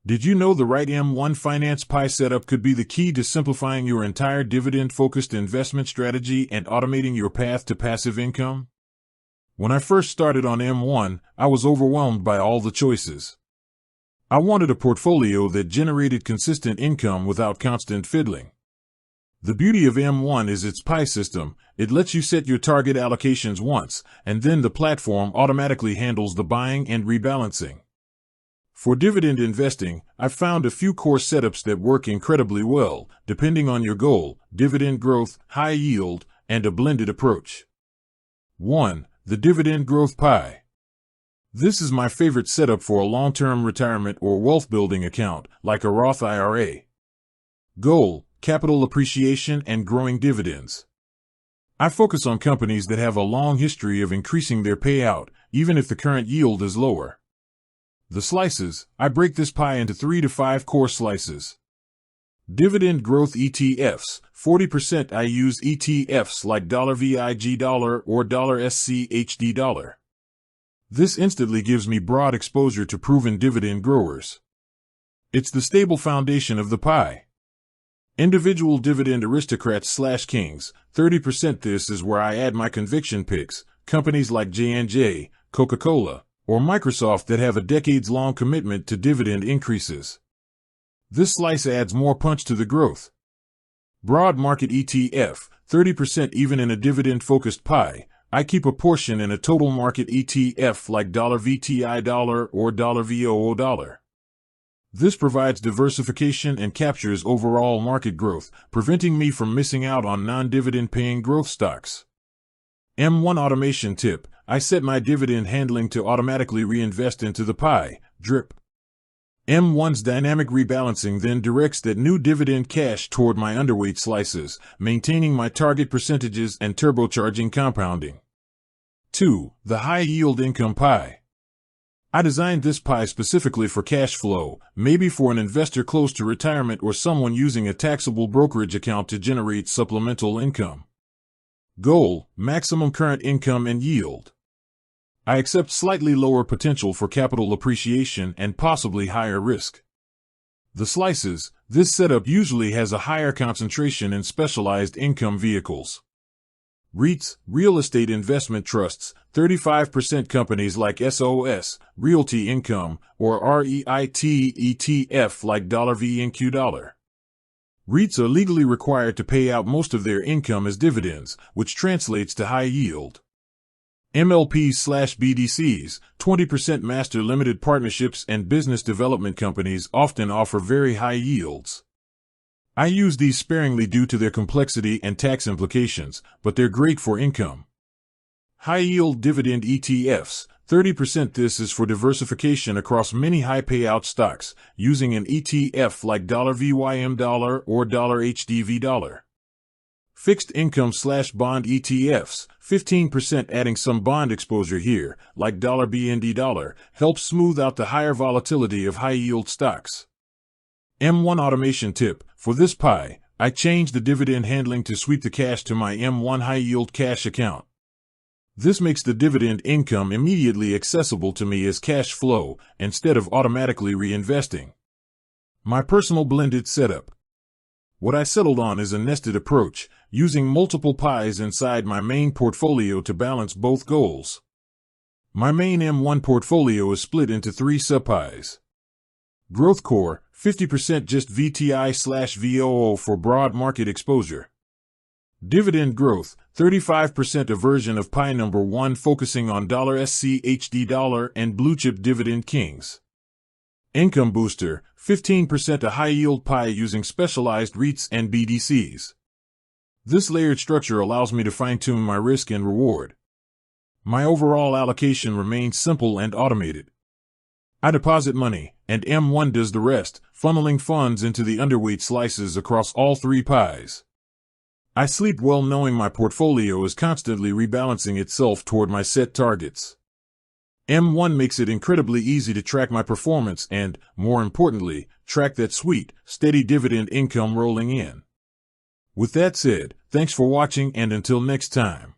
Did you know the right M1 finance pie setup could be the key to simplifying your entire dividend-focused investment strategy and automating your path to passive income? When I first started on M1, I was overwhelmed by all the choices. I wanted a portfolio that generated consistent income without constant fiddling. The beauty of M1 is its pie system. It lets you set your target allocations once, and then the platform automatically handles the buying and rebalancing. For dividend investing, I've found a few core setups that work incredibly well, depending on your goal: dividend growth, high yield, and a blended approach. 1. The dividend growth pie. This is my favorite setup for a long-term retirement or wealth-building account, like a Roth IRA. Goal: capital appreciation and growing dividends. I focus on companies that have a long history of increasing their payout, even if the current yield is lower. The slices: I break this pie into 3 to 5 core slices. Dividend growth ETFs, 40% I use ETFs like $VIG or $SCHD. This instantly gives me broad exposure to proven dividend growers. It's the stable foundation of the pie. Individual dividend aristocrats/kings, 30%. This is where I add my conviction picks, companies like J&J, Coca-Cola, or Microsoft that have a decades-long commitment to dividend increases. This slice adds more punch to the growth. Broad market ETF, 30%. Even in a dividend-focused pie, I keep a portion in a total market ETF like $VTI or $VOO. This provides diversification and captures overall market growth, preventing me from missing out on non-dividend paying growth stocks. M1 automation tip: I set my dividend handling to automatically reinvest into the pie, DRIP. M1's dynamic rebalancing then directs that new dividend cash toward my underweight slices, maintaining my target percentages and turbocharging compounding. 2. The high yield income pie. I designed this pie specifically for cash flow, maybe for an investor close to retirement or someone using a taxable brokerage account to generate supplemental income. Goal: maximum current income and yield. I accept slightly lower potential for capital appreciation and possibly higher risk. The slices: this setup usually has a higher concentration in specialized income vehicles. REITs, real estate investment trusts, 35%. Companies like SOS, Realty Income, or REIT ETF like $VNQ. REITs are legally required to pay out most of their income as dividends, which translates to high yield. MLPs/BDCs, 20%. Master limited partnerships and business development companies often offer very high yields. I use these sparingly due to their complexity and tax implications, but they're great for income. High-yield dividend ETFs, 30%. This is for diversification across many high-payout stocks, using an ETF like $VYM or $HDV. Fixed income/bond ETFs, 15%. Adding some bond exposure here, like $BND, helps smooth out the higher volatility of high-yield stocks. M1 automation tip: for this pie, I change the dividend handling to sweep the cash to my M1 high-yield cash account. This makes the dividend income immediately accessible to me as cash flow, instead of automatically reinvesting. My personal blended setup. What I settled on is a nested approach, using multiple pies inside my main portfolio to balance both goals. My main M1 portfolio is split into 3 subpies. Growth Core, 50%. Just VTI/VOO for broad market exposure. Dividend Growth, 35%. A version of pie number 1 focusing on $SCHD and Blue Chip Dividend Kings. Income Booster, 15%. A high-yield pie using specialized REITs and BDCs. This layered structure allows me to fine-tune my risk and reward. My overall allocation remains simple and automated. I deposit money, and M1 does the rest, funneling funds into the underweight slices across all 3 pies. I sleep well knowing my portfolio is constantly rebalancing itself toward my set targets. M1 makes it incredibly easy to track my performance and, more importantly, track that sweet, steady dividend income rolling in. With that said, thanks for watching, and until next time.